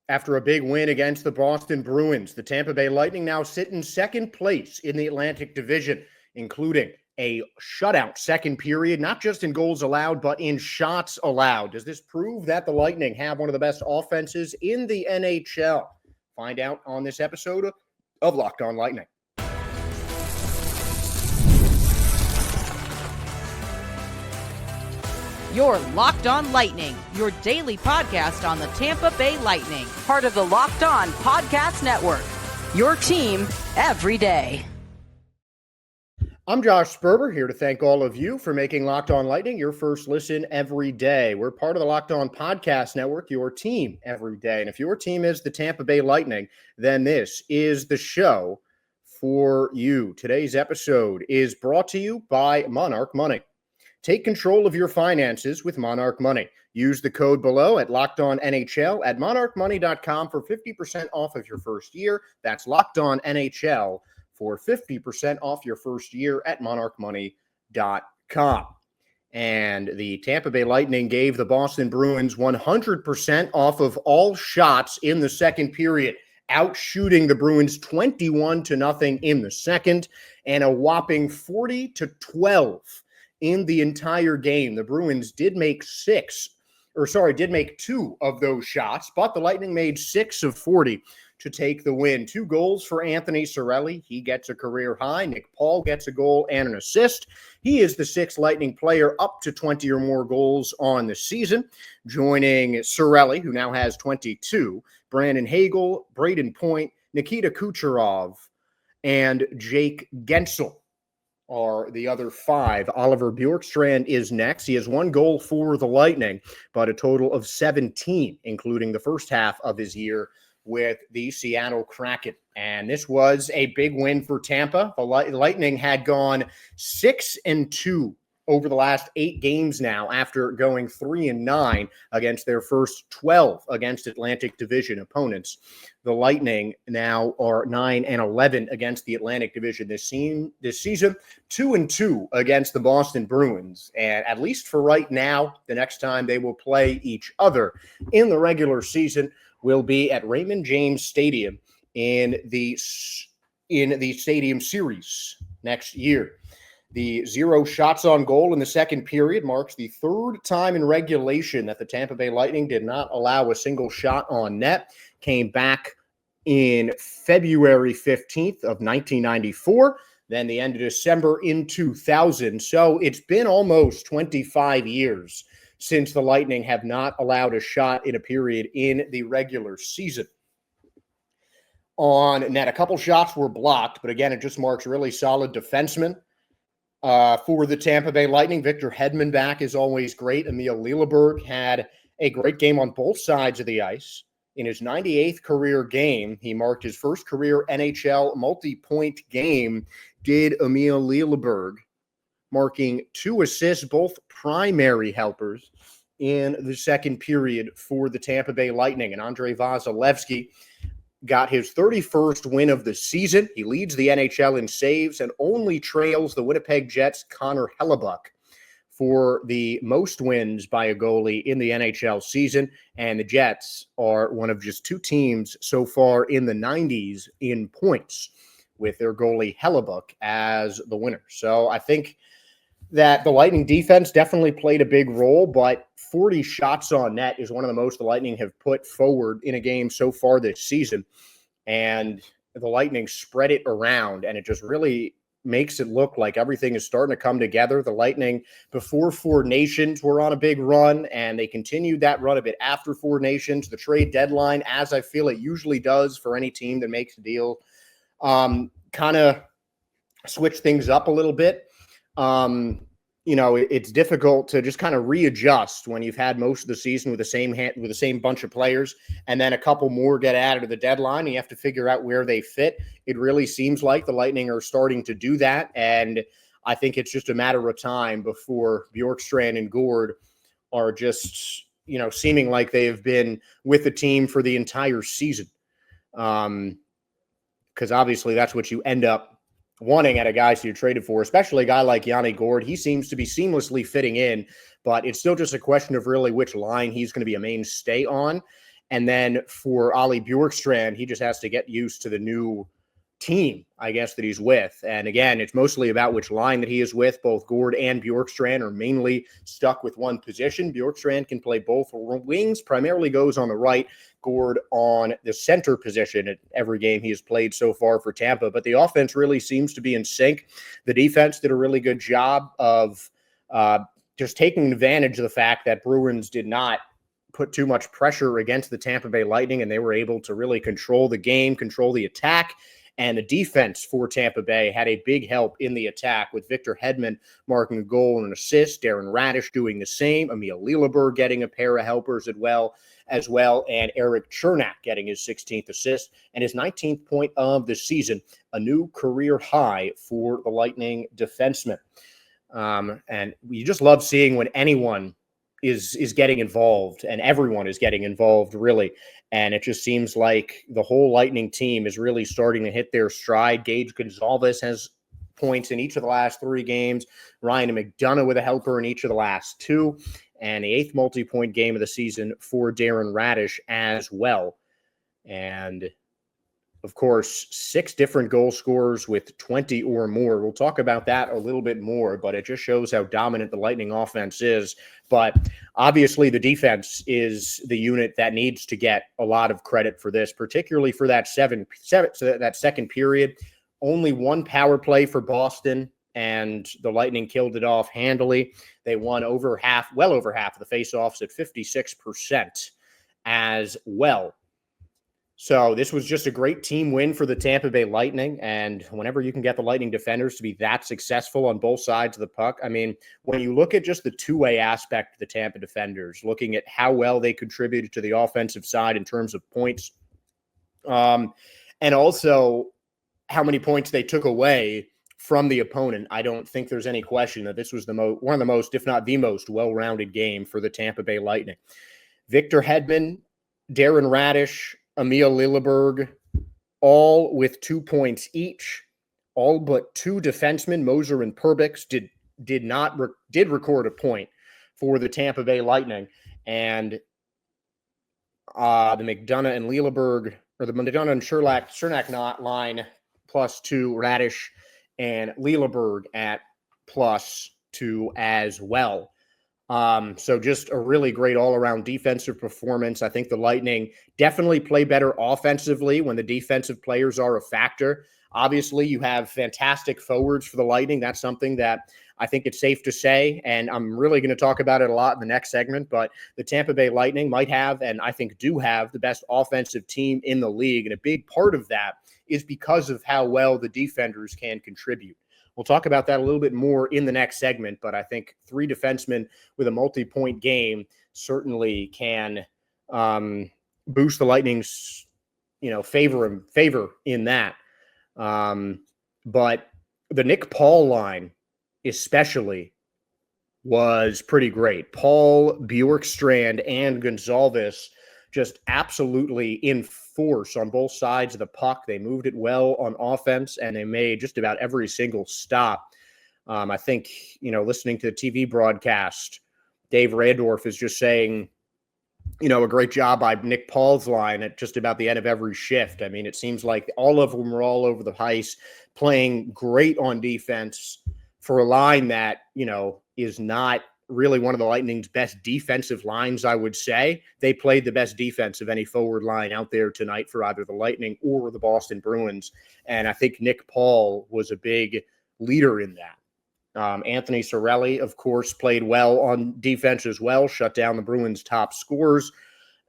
After a big win against the Boston Bruins, the Tampa Bay Lightning now sit in second place in the Atlantic Division, including a shutout second period, not just in goals allowed, but in shots allowed. Does this prove that the Lightning have one of the best offenses in the NHL? Find out on this episode of Locked On Lightning. You're Locked On Lightning, your daily podcast on the Tampa Bay Lightning, part of the Locked On Podcast Network, your team every day. I'm Josh Sperber, here to thank all of you for making Locked On Lightning your first listen every day. We're part of the Locked On Podcast Network, your team every day. And if your team is the Tampa Bay Lightning, then this is the show for you. Today's episode is brought to you by Monarch Money. Take control of your finances with Monarch Money. Use the code below at LockedOnNHL at monarchmoney.com for 50% off of your first year. That's LockedOnNHL for 50% off your first year at monarchmoney.com. And the Tampa Bay Lightning gave the Boston Bruins 100% off of all shots in the second period, outshooting the Bruins 21-0 in the second and a whopping 40-12 in the entire game. The Bruins did make two of those shots, but the Lightning made 6 of 40 to take the win. 2 goals for Anthony Cirelli. He gets a career high. Nick Paul gets a goal and an assist. He is the 6th Lightning player up to 20 or more goals on the season, joining Cirelli, who now has 22, Brandon Hagel, Braden Point, Nikita Kucherov, and Jake Gensel are the other 5. Oliver Bjorkstrand is next. He has 1 goal for the Lightning, but a total of 17, including the first half of his year with the Seattle Kraken. And this was a big win for Tampa. The Lightning had gone 6-2 over the last 8 games now after going 3-9 against their first 12 against Atlantic Division opponents. The Lightning now are 9-11 against the Atlantic Division this season, 2-2 against the Boston Bruins. And at least for right now, the next time they will play each other in the regular season will be at Raymond James Stadium in the Stadium Series next year. The 0 shots on goal in the second period marks the 3rd time in regulation that the Tampa Bay Lightning did not allow a single shot on net. Came back in February 15th of 1994, then the end of December in 2000. So it's been almost 25 years since the Lightning have not allowed a shot in a period in the regular season. On net, a couple shots were blocked, but again, it just marks really solid defensemen. For the Tampa Bay Lightning, Victor Hedman back is always great. Emil Lilleberg had a great game on both sides of the ice. In his 98th career game, he marked his first career NHL multi-point game, did Emil Lilleberg, marking 2 assists, both primary helpers in the second period for the Tampa Bay Lightning. And Andrei Vasilevsky got his 31st win of the season. He leads the NHL in saves and only trails the Winnipeg Jets' Connor Hellebuck for the most wins by a goalie in the NHL season. And the Jets are one of just 2 teams so far in the 90s in points, with their goalie Hellebuck as the winner. So I think that the Lightning defense definitely played a big role, but 40 shots on net is one of the most the Lightning have put forward in a game so far this season. And the Lightning spread it around, and it just really makes it look like everything is starting to come together. The Lightning, before 4 Nations, were on a big run, and they continued that run a bit after 4 Nations. The trade deadline, as I feel it usually does for any team that makes a deal, kind of switch things up a little bit. It's difficult to just kind of readjust when you've had most of the season with the same bunch of players, and then a couple more get added to the deadline, and you have to figure out where they fit. It really seems like the Lightning are starting to do that, and I think it's just a matter of time before Bjorkstrand and Gourde are just, seeming like they have been with the team for the entire season. Because obviously that's what you end up wanting at a guy who you traded for, especially a guy like Yanni Gourde. He seems to be seamlessly fitting in, but it's still just a question of really which line he's going to be a mainstay on. And then for Ollie Bjorkstrand, he just has to get used to the new team, I guess, that he's with. And again, it's mostly about which line that he is with. Both Gord and Bjorkstrand are mainly stuck with one position. Bjorkstrand can play both wings, primarily goes on the right, Gord on the center position at every game he has played so far for Tampa. But the offense really seems to be in sync. The defense did a really good job of just taking advantage of the fact that Bruins did not put too much pressure against the Tampa Bay Lightning, and they were able to really control the game, control the attack. And the defense for Tampa Bay had a big help in the attack, with Victor Hedman marking a goal and an assist, Darren Radish doing the same, Emil Lilleberg getting a pair of helpers as well, and Eric Chernak getting his 16th assist and his 19th point of the season, a new career high for the Lightning defenseman. And you just love seeing when anyone is getting involved, and everyone is getting involved, really. And it just seems like the whole Lightning team is really starting to hit their stride. Gage Gonzalez has points in each of the last 3 games. Ryan McDonough with a helper in each of the last 2. And the 8th multi-point game of the season for Darren Radish as well. And of course, 6 different goal scorers with 20 or more. We'll talk about that a little bit more, but it just shows how dominant the Lightning offense is. But obviously, the defense is the unit that needs to get a lot of credit for this, particularly for that that second period. Only 1 power play for Boston, and the Lightning killed it off handily. They won well over half of the faceoffs at 56% as well. So this was just a great team win for the Tampa Bay Lightning. And whenever you can get the Lightning defenders to be that successful on both sides of the puck, I mean, when you look at just the two-way aspect of the Tampa defenders, looking at how well they contributed to the offensive side in terms of points, and also how many points they took away from the opponent, I don't think there's any question that this was one of the most, if not the most, well-rounded game for the Tampa Bay Lightning. Victor Hedman, Darren Radish, Emil Lilleberg, all with 2 points each. All but 2 defensemen, Moser and Perbix, did record a point for the Tampa Bay Lightning. And the McDonough and Lilleberg, or the McDonough and Chernak line +2, Radish and Lilleberg at +2 as well. So just a really great all-around defensive performance. I think the Lightning definitely play better offensively when the defensive players are a factor. Obviously, you have fantastic forwards for the Lightning. That's something that I think it's safe to say, and I'm really going to talk about it a lot in the next segment, but the Tampa Bay Lightning might have, and I think do have, the best offensive team in the league, and a big part of that is because of how well the defenders can contribute. We'll talk about that a little bit more in the next segment, but I think 3 defensemen with a multi-point game certainly can boost the Lightning's, favor in that. But the Nick Paul line especially was pretty great. Paul, Bjorkstrand, and Gonzalez just absolutely in force on both sides of the puck. They moved it well on offense, and they made just about every single stop. I think, listening to the TV broadcast, Dave Randorf is just saying, a great job by Nick Paul's line at just about the end of every shift. I mean, it seems like all of them were all over the ice, playing great on defense for a line that, is not really one of the Lightning's best defensive lines, I would say. They played the best defense of any forward line out there tonight for either the Lightning or the Boston Bruins. And I think Nick Paul was a big leader in that. Anthony Cirelli, of course, played well on defense as well, shut down the Bruins' top scorers,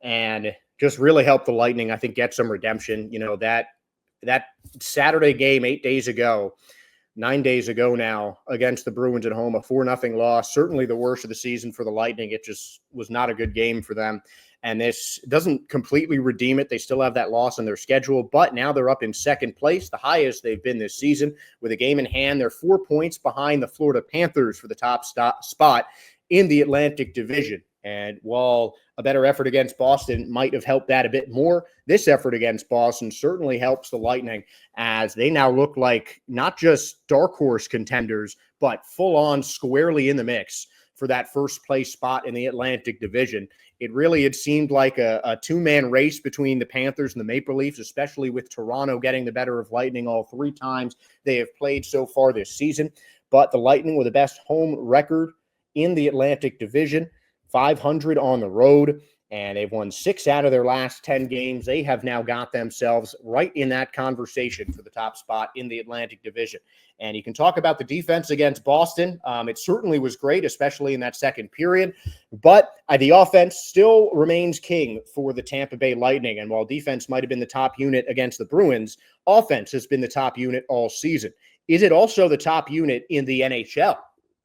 and just really helped the Lightning, I think, get some redemption. That Saturday game 9 days ago now, against the Bruins at home, a 4-0 loss, certainly the worst of the season for the Lightning. It just was not a good game for them. And this doesn't completely redeem it. They still have that loss on their schedule, but now they're up in second place, the highest they've been this season. With a game in hand, they're 4 points behind the Florida Panthers for the top spot in the Atlantic Division. And while a better effort against Boston might have helped that a bit more, this effort against Boston certainly helps the Lightning, as they now look like not just dark horse contenders, but full-on squarely in the mix for that first place spot in the Atlantic Division. It seemed like a two-man race between the Panthers and the Maple Leafs, especially with Toronto getting the better of Lightning all 3 times they have played so far this season. But the Lightning were the best home record in the Atlantic Division, 500 on the road, and they've won 6 out of their last 10 games. They have now got themselves right in that conversation for the top spot in the Atlantic Division. And you can talk about the defense against Boston. It certainly was great, especially in that second period. But the offense still remains king for the Tampa Bay Lightning. And while defense might have been the top unit against the Bruins, offense has been the top unit all season. Is it also the top unit in the NHL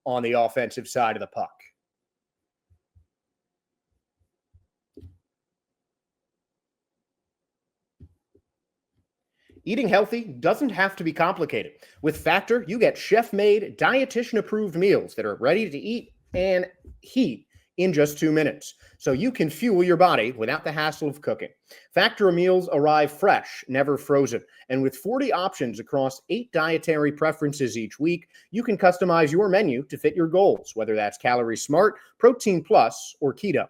on the offensive side of the puck? Eating healthy doesn't have to be complicated. With Factor, you get chef-made, dietitian-approved meals that are ready to eat and heat in just 2 minutes, so you can fuel your body without the hassle of cooking. Factor meals arrive fresh, never frozen, and with 40 options across 8 dietary preferences each week, you can customize your menu to fit your goals, whether that's Calorie Smart, Protein Plus, or Keto.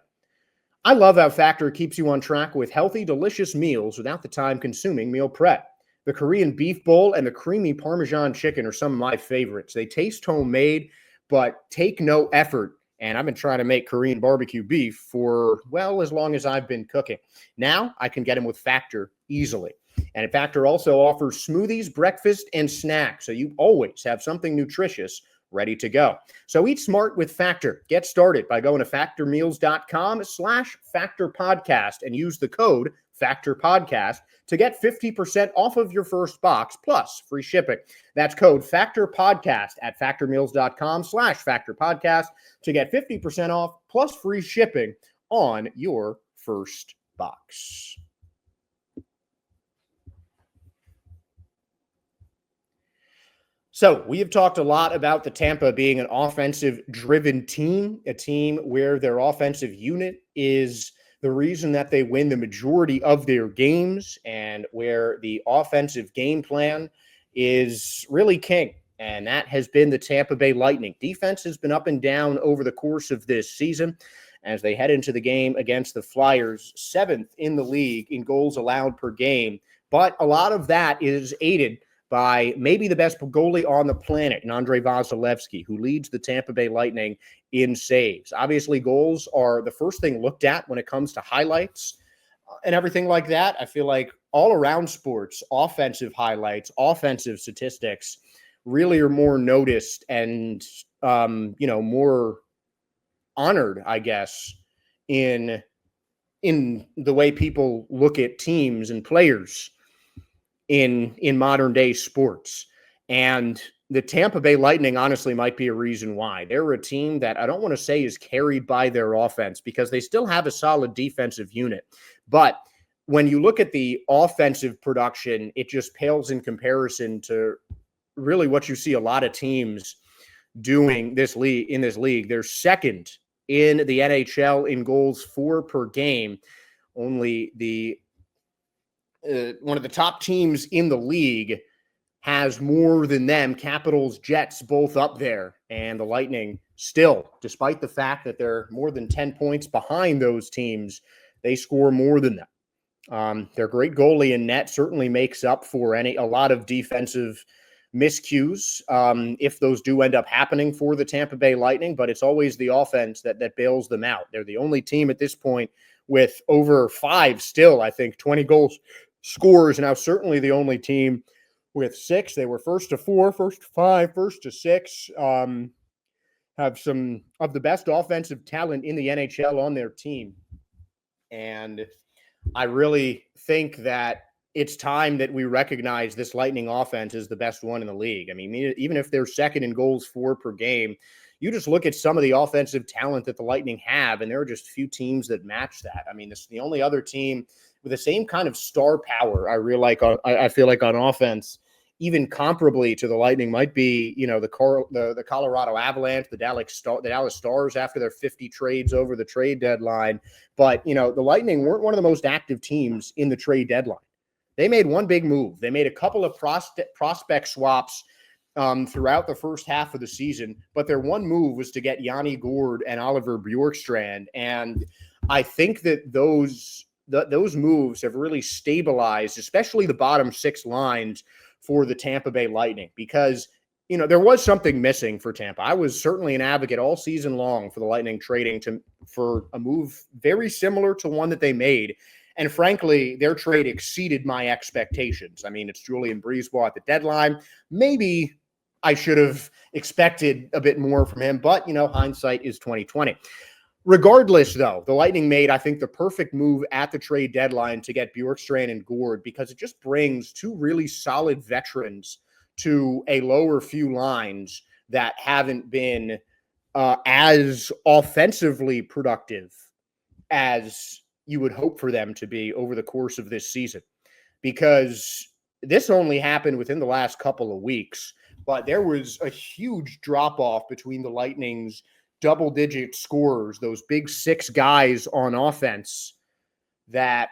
I love how Factor keeps you on track with healthy, delicious meals without the time-consuming meal prep. The Korean beef bowl and the creamy Parmesan chicken are some of my favorites. They taste homemade, but take no effort. And I've been trying to make Korean barbecue beef for, well, as long as I've been cooking. Now I can get them with Factor easily. And Factor also offers smoothies, breakfast, and snacks, so you always have something nutritious ready to go. So eat smart with Factor. Get started by going to factormeals.com/factorpodcast and use the code FactorPodcast to get 50% off of your first box plus free shipping. That's code FactorPodcast at factormeals.com/factorpodcast to get 50% off plus free shipping on your first box. So we have talked a lot about the Tampa being an offensive-driven team, a team where their offensive unit is the reason that they win the majority of their games and where the offensive game plan is really king. And that has been the Tampa Bay Lightning. Defense has been up and down over the course of this season as they head into the game against the Flyers, 7th in the league in goals allowed per game. But a lot of that is aided by maybe the best goalie on the planet, Andrei Vasilevskiy, who leads the Tampa Bay Lightning in saves. Obviously, goals are the first thing looked at when it comes to highlights and everything like that. I feel like all around sports, offensive highlights, offensive statistics really are more noticed and, more honored, I guess, in the way people look at teams and players in modern day sports. And the Tampa Bay Lightning honestly might be a reason why. They're a team that I don't want to say is carried by their offense because they still have a solid defensive unit. But when you look at the offensive production, it just pales in comparison to really what you see a lot of teams doing in this league. They're second in the NHL in goals for per game. Only one of the top teams in the league has more than them, Capitals, Jets, both up there. And the Lightning still, despite the fact that they're more than 10 points behind those teams, they score more than them. Their great goalie in net certainly makes up for a lot of defensive miscues if those do end up happening for the Tampa Bay Lightning, but it's always the offense that bails them out. They're the only team at this point with over 5 still, I think, 20 goals scores. Now, certainly the only team with 6. They were first to 4, first to 5, first to 6. Have some of the best offensive talent in the NHL on their team. And I really think that it's time that we recognize this Lightning offense is the best one in the league. I mean, even if they're second in goals for per game, you just look at some of the offensive talent that the Lightning have, and there are just few teams that match that. I mean, this is the only other team with the same kind of star power. I feel like on offense, even comparably to the Lightning, might be the Colorado Avalanche, the Dallas Stars after their 50 trades over the trade deadline. But the Lightning weren't one of the most active teams in the trade deadline. They made one big move. They made a couple of prospect swaps throughout the first half of the season, but their one move was to get Yanni Gourde and Oliver Bjorkstrand. And I think that those moves have really stabilized, especially the bottom six lines for the Tampa Bay Lightning, because there was something missing for Tampa. I was certainly an advocate all season long for the Lightning trading for a move very similar to one that they made. And frankly, their trade exceeded my expectations. I mean, it's Julian Breezeball at the deadline. Maybe I should have expected a bit more from him, but hindsight is 2020. Regardless, though, the Lightning made, I think, the perfect move at the trade deadline to get Bjorkstrand and Gourde, because it just brings two really solid veterans to a lower few lines that haven't been as offensively productive as you would hope for them to be over the course of this season. Because this only happened within the last couple of weeks, but there was a huge drop-off between the Lightning's double-digit scorers, those big six guys on offense that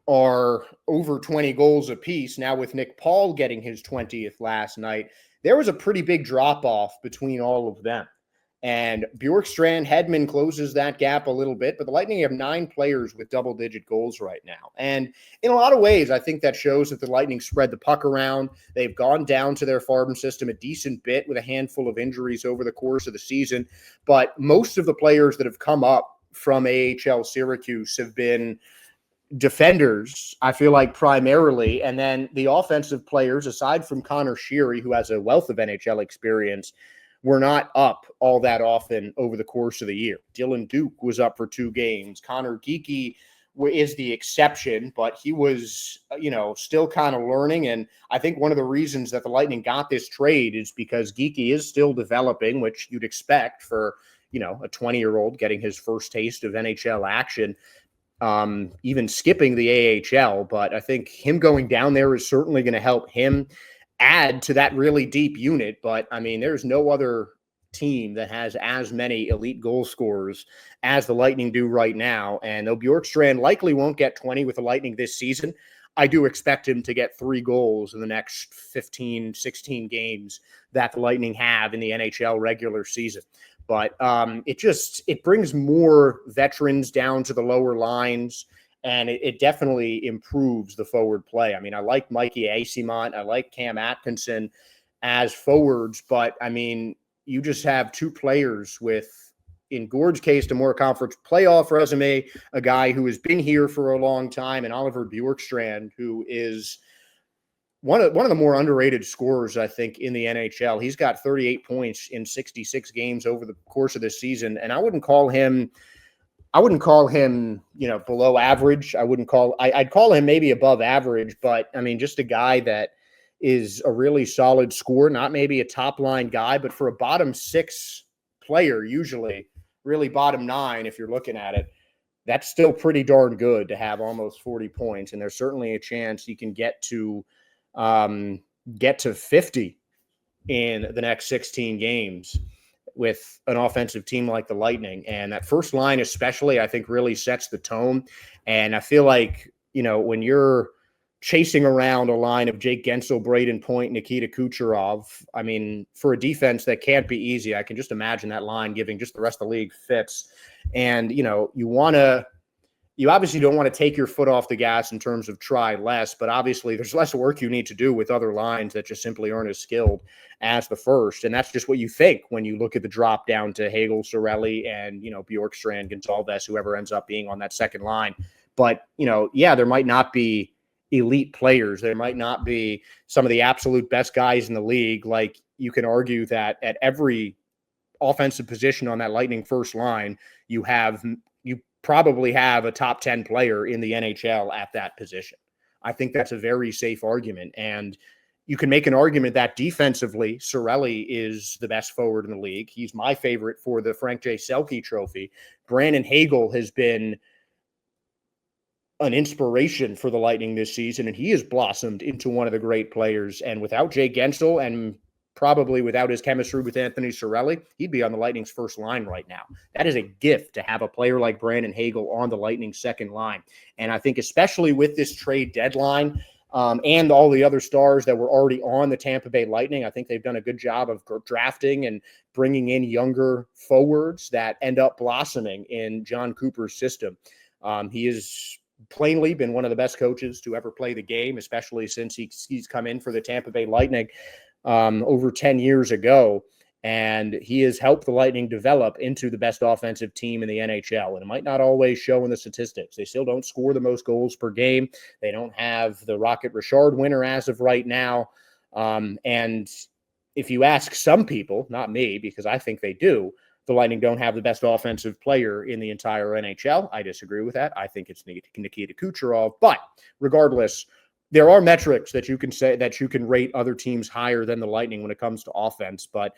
are over 20 goals apiece. Now with Nick Paul getting his 20th last night, there was a pretty big drop-off between all of them. And Bjorkstrand, Hedman closes that gap a little bit, but the Lightning have 9 players with double-digit goals right now. And in a lot of ways, I think that shows that the Lightning spread the puck around. They've gone down to their farm system a decent bit with a handful of injuries over the course of the season. But most of the players that have come up from AHL Syracuse have been defenders, I feel like, primarily, and then the offensive players, aside from Connor Sheary, who has a wealth of NHL experience, were not up all that often over the course of the year. Dylan Duke was up for 2 games. Connor Geekie is the exception, but he was, still kind of learning. And I think one of the reasons that the Lightning got this trade is because Geekie is still developing, which you'd expect for, a 20-year-old getting his first taste of NHL action. Even skipping the AHL, but I think him going down there is certainly going to help him add to that really deep unit. But I mean, there's no other team that has as many elite goal scorers as the Lightning do right now. And though Bjorkstrand likely won't get 20 with the Lightning this season, I do expect him to get 3 goals in the next 15, 16 games that the Lightning have in the NHL regular season. But it brings more veterans down to the lower lines, and it definitely improves the forward play. I mean, I like Mikey Eyssimont, I like Cam Atkinson as forwards, but I mean, you just have 2 players with, in Gourde's case, the more conference playoff resume, a guy who has been here for a long time, and Oliver Bjorkstrand, who is one of the more underrated scorers, I think, in the NHL. He's got 38 points in 66 games over the course of this season, and I wouldn't call him, below average. I'd call him maybe above average, but I mean, just a guy that is a really solid scorer, not maybe a top line guy, but for a bottom 6 player, usually really bottom 9, if you're looking at it, that's still pretty darn good to have almost 40 points. And there's certainly a chance he can get to 50 in the next 16 games with an offensive team like the Lightning. And that first line especially, I think, really sets the tone. And I feel like, when you're chasing around a line of Jake Gensel, Braden Point, Nikita Kucherov, I mean, for a defense that can't be easy, I can just imagine that line giving just the rest of the league fits. And, you obviously don't want to take your foot off the gas in terms of try less, but obviously there's less work you need to do with other lines that just simply aren't as skilled as the first. And that's just what you think when you look at the drop down to Hagel, Cirelli, and, Bjorkstrand, Gonzalez, whoever ends up being on that second line. But, there might not be elite players. There might not be some of the absolute best guys in the league. Like, you can argue that at every offensive position on that Lightning first line, you probably have a top 10 player in the NHL at that position. I think that's a very safe argument. And you can make an argument that defensively, Cirelli is the best forward in the league. He's my favorite for the Frank J. Selke trophy. Brandon Hagel has been an inspiration for the Lightning this season, and he has blossomed into one of the great players. And without Jay Gensel, and probably without his chemistry with Anthony Cirelli, he'd be on the Lightning's first line right now. That is a gift to have a player like Brandon Hagel on the Lightning's second line. And I think especially with this trade deadline, and all the other stars that were already on the Tampa Bay Lightning. I think they've done a good job of drafting and bringing in younger forwards that end up blossoming in John Cooper's system. He has plainly been one of the best coaches to ever play the game, especially since he's come in for the Tampa Bay Lightning over 10 years ago. And he has helped the Lightning develop into the best offensive team in the NHL. And it might not always show in the statistics. They still don't score the most goals per game. They don't have the Rocket Richard winner as of right now. And if you ask some people, not me, because I think they do, the Lightning don't have the best offensive player in the entire NHL. I disagree with that. I think it's Nikita Kucherov. But regardless, there are metrics that you can say that you can rate other teams higher than the Lightning when it comes to offense. But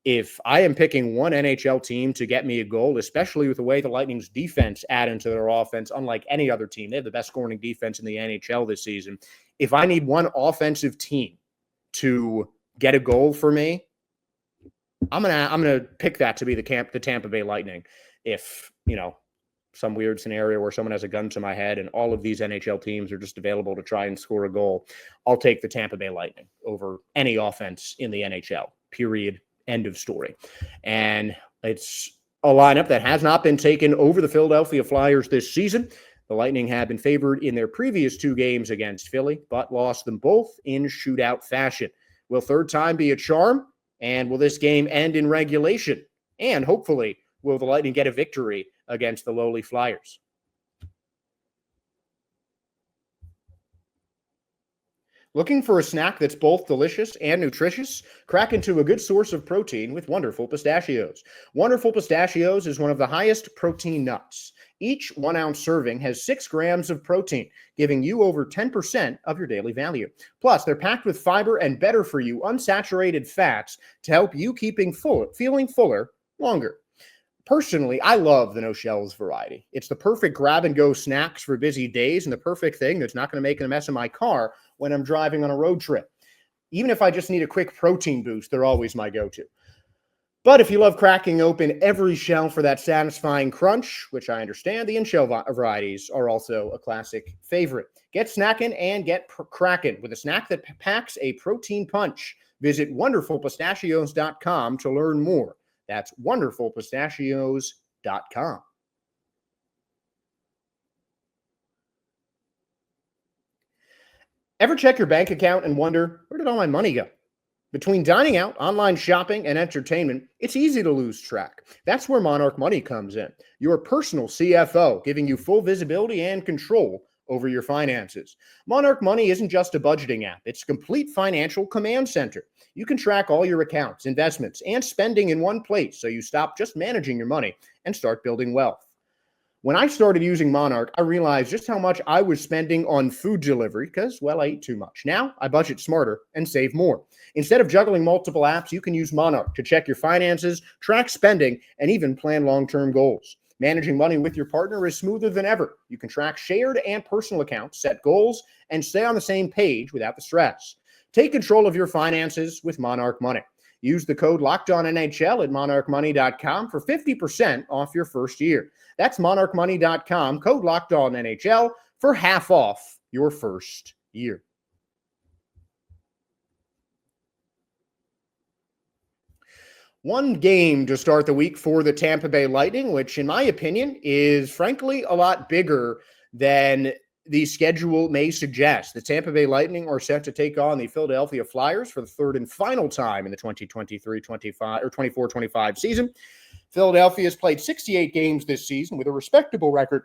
if I am picking one NHL team to get me a goal, especially with the way the Lightning's defense add into their offense, unlike any other team, they have the best scoring defense in the NHL this season. If I need one offensive team to get a goal for me, I'm gonna pick that to be the Tampa Bay Lightning. If, some weird scenario where someone has a gun to my head and all of these NHL teams are just available to try and score a goal, I'll take the Tampa Bay Lightning over any offense in the NHL, period. End of story. And it's a lineup that has not been taken over the Philadelphia Flyers this season. The Lightning have been favored in their previous 2 games against Philly, but lost them both in shootout fashion. Will third time be a charm? And will this game end in regulation? And hopefully, will the Lightning get a victory against the lowly Flyers? Looking for a snack that's both delicious and nutritious? Crack into a good source of protein with Wonderful Pistachios. Wonderful Pistachios is one of the highest protein nuts. Each 1-ounce serving has 6 grams of protein, giving you over 10% of your daily value. Plus, they're packed with fiber and better-for-you unsaturated fats to help you feeling fuller longer. Personally, I love the no shells variety. It's the perfect grab-and-go snacks for busy days and the perfect thing that's not going to make a mess in my car when I'm driving on a road trip. Even if I just need a quick protein boost, they're always my go-to. But if you love cracking open every shell for that satisfying crunch, which I understand, the in-shell varieties are also a classic favorite. Get snacking and get cracking with a snack that packs a protein punch. Visit wonderfulpistachios.com to learn more. That's wonderfulpistachios.com. Ever check your bank account and wonder, where did all my money go? Between dining out, online shopping, and entertainment, it's easy to lose track. That's where Monarch Money comes in, your personal CFO, giving you full visibility and control over your finances. Monarch Money isn't just a budgeting app. It's a complete financial command center. You can track all your accounts, investments, and spending in one place so you stop just managing your money and start building wealth. When I started using Monarch, I realized just how much I was spending on food delivery because, well, I eat too much. Now, I budget smarter and save more. Instead of juggling multiple apps, you can use Monarch to check your finances, track spending, and even plan long-term goals. Managing money with your partner is smoother than ever. You can track shared and personal accounts, set goals, and stay on the same page without the stress. Take control of your finances with Monarch Money. Use the code LOCKEDONNHL at monarchmoney.com for 50% off your first year. That's monarchmoney.com, code LOCKEDONNHL for half off your first year. One game to start the week for the Tampa Bay Lightning, which in my opinion is frankly a lot bigger than the schedule may suggest. The Tampa Bay Lightning are set to take on the Philadelphia Flyers for the third and final time in the 2023-24-25 season. Philadelphia has played 68 games this season with a respectable record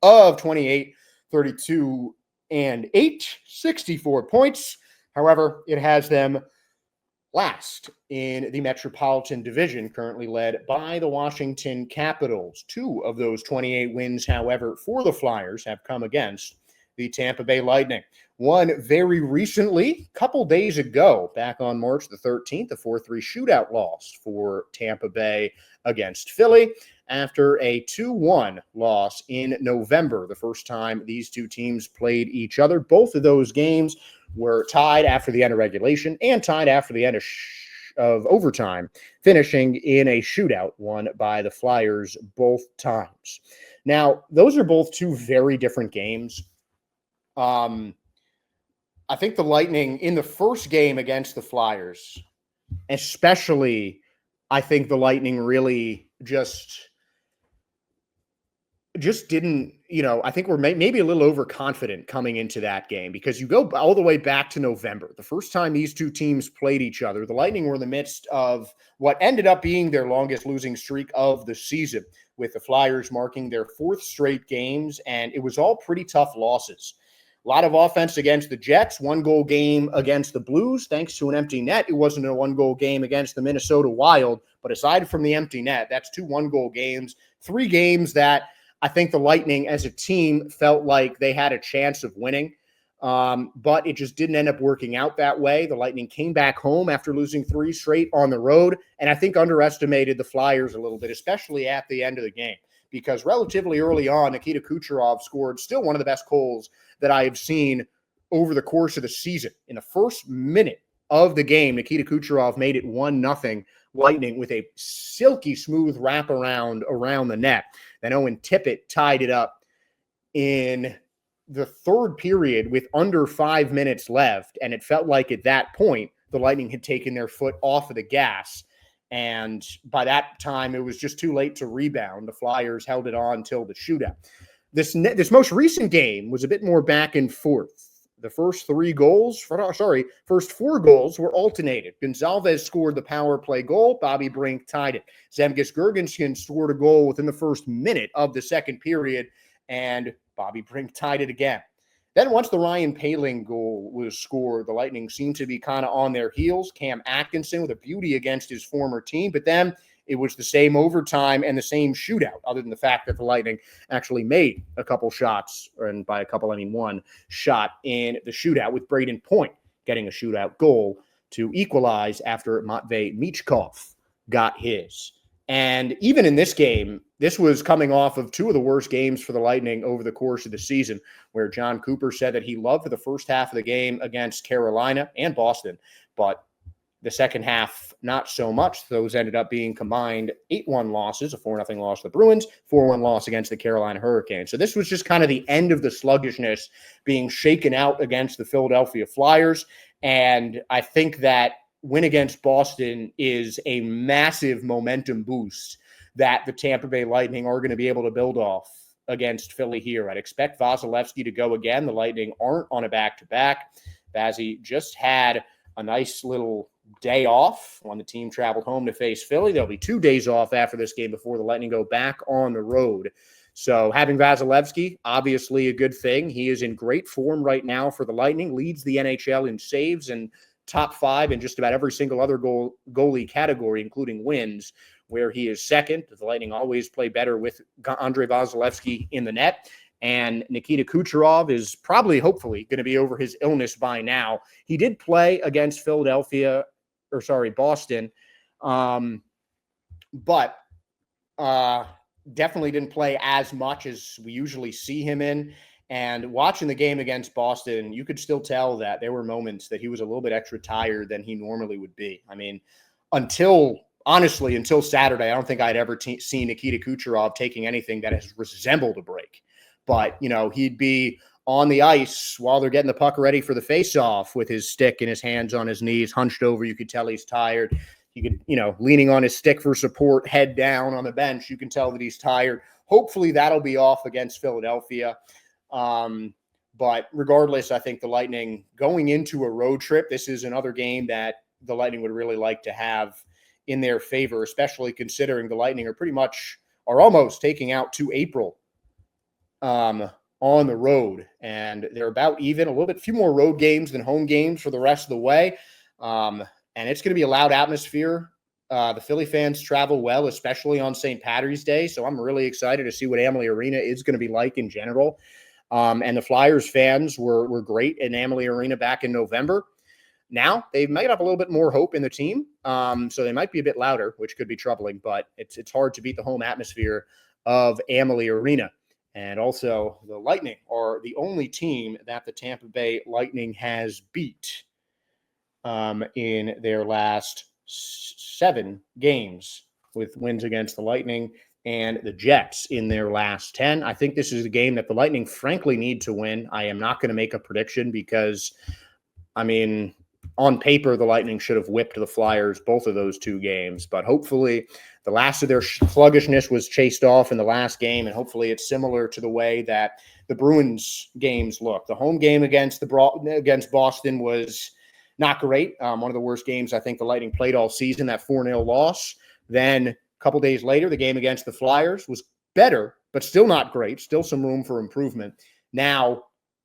of 28, 32, and 8, 64 points. However, it has them last in the Metropolitan Division, currently led by the Washington Capitals. 2 of those 28 wins, however, for the Flyers have come against the Tampa Bay Lightning. One very recently, a couple days ago, back on March the 13th, a 4-3 shootout loss for Tampa Bay against Philly after a 2-1 loss in November, the first time these two teams played each other. Both of those games were tied after the end of regulation and tied after the end of overtime, finishing in a shootout won by the Flyers both times. Now, those are both 2 very different games. I think the Lightning in the first game against the Flyers, especially, I think the Lightning really just didn't, I think we're maybe a little overconfident coming into that game, because you go all the way back to November. The first time these two teams played each other, the Lightning were in the midst of what ended up being their longest losing streak of the season, with the Flyers marking their fourth straight games, and it was all pretty tough losses. A lot of offense against the Jets, 1-goal game against the Blues, thanks to an empty net. It wasn't a 1-goal game against the Minnesota Wild, but aside from the empty net, that's 2 1-goal games, 3 games that I think the Lightning as a team felt like they had a chance of winning, but it just didn't end up working out that way. The Lightning came back home after losing 3 straight on the road, and I think underestimated the Flyers a little bit, especially at the end of the game, because relatively early on, Nikita Kucherov scored still one of the best goals that I have seen over the course of the season. In the first minute of the game, Nikita Kucherov made it 1-0 Lightning with a silky smooth wraparound around the net. Then Owen Tippett tied it up in the third period with under 5 minutes left, and it felt like at that point the Lightning had taken their foot off of the gas, and by that time it was just too late to rebound. The Flyers held it on till the shootout. This most recent game was a bit more back and forth. The first 4 goals were alternated. Gonzalez scored the power play goal. Bobby Brink tied it. Zemgus Girgensons scored a goal within the first minute of the second period, and Bobby Brink tied it again. Then once the Ryan Poehling goal was scored, the Lightning seemed to be kind of on their heels. Cam Atkinson with a beauty against his former team, but then it was the same overtime and the same shootout, other than the fact that the Lightning actually made a couple shots, and by a couple, I mean 1 shot in the shootout, with Braden Point getting a shootout goal to equalize after Matvei Michkov got his. And even in this game, this was coming off of 2 of the worst games for the Lightning over the course of the season, where John Cooper said that he loved the first half of the game against Carolina and Boston, but the second half, not so much. Those ended up being combined 8-1 losses, a 4-0 loss to the Bruins, 4-1 loss against the Carolina Hurricanes. So this was just kind of the end of the sluggishness being shaken out against the Philadelphia Flyers. And I think that win against Boston is a massive momentum boost that the Tampa Bay Lightning are going to be able to build off against Philly here. I'd expect Vasilevsky to go again. The Lightning aren't on a back-to-back. Vazzy just had a nice little day off when the team traveled home to face Philly. There'll be 2 days off after this game before the Lightning go back on the road. So having Vasilevsky, obviously a good thing. He is in great form right now for the Lightning, leads the NHL in saves and top 5 in just about every single other goalie category, including wins, where he is second. The Lightning always play better with Andrei Vasilevsky in the net. And Nikita Kucherov is probably, hopefully, going to be over his illness by now. He did play against Boston, but definitely didn't play as much as we usually see him in. And watching the game against Boston, you could still tell that there were moments that he was a little bit extra tired than he normally would be. I mean, until Saturday, I don't think I'd ever seen Nikita Kucherov taking anything that has resembled a break. But, he'd be on the ice while they're getting the puck ready for the face-off with his stick and his hands on his knees, hunched over. You could tell he's tired. You could, leaning on his stick for support, head down on the bench. You can tell that he's tired. Hopefully that'll be off against Philadelphia. But regardless, I think the Lightning going into a road trip, this is another game that the Lightning would really like to have in their favor, especially considering the Lightning are almost taking out to April on the road, and they're about even, few more road games than home games for the rest of the way. And it's going to be a loud atmosphere. The Philly fans travel well, especially on St. Patrick's Day. So I'm really excited to see what Amalie Arena is going to be like in general. And the Flyers fans were great in Amalie Arena back in November. Now they've made up a little bit more hope in the team. So they might be a bit louder, which could be troubling, but it's hard to beat the home atmosphere of Amalie Arena. And also, the Lightning are the only team that the Tampa Bay Lightning has beat in their last 7 games, with wins against the Lightning and the Jets in their last 10. I think this is a game that the Lightning frankly need to win. I am not going to make a prediction because I mean, on paper, the Lightning should have whipped the Flyers both of those 2 games, but hopefully the last of their sluggishness was chased off in the last game, and hopefully it's similar to the way that the Bruins games look. The home game against Boston was not great. One of the worst games I think the Lightning played all season, that 4-0 loss. Then a couple days later, the game against the Flyers was better, but still not great. Still some room for improvement. Now,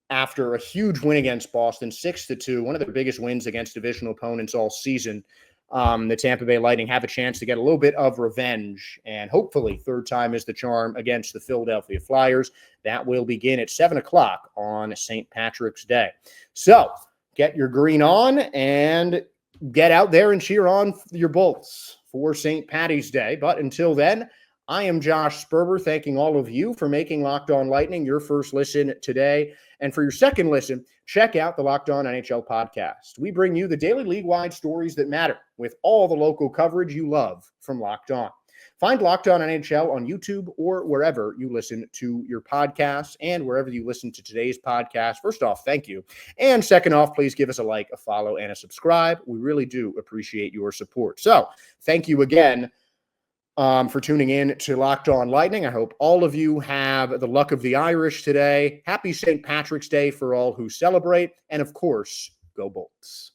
after a huge win against Boston, 6-2, one of the biggest wins against divisional opponents all season, the Tampa Bay Lightning have a chance to get a little bit of revenge, and hopefully third time is the charm against the Philadelphia Flyers. That will begin at 7 o'clock on St. Patrick's Day. So get your green on and get out there and cheer on your Bolts for St. Patty's Day. But until then, I am Josh Sperber, thanking all of you for making Locked On Lightning your first listen today. And for your second listen, check out the Locked On NHL podcast. We bring you the daily league-wide stories that matter with all the local coverage you love from Locked On. Find Locked On NHL on YouTube or wherever you listen to your podcasts and wherever you listen to today's podcast. First off, thank you. And second off, please give us a like, a follow, and a subscribe. We really do appreciate your support. So thank you again for tuning in to Locked On Lightning. I hope all of you have the luck of the Irish today. Happy St. Patrick's Day for all who celebrate. And of course, go Bolts.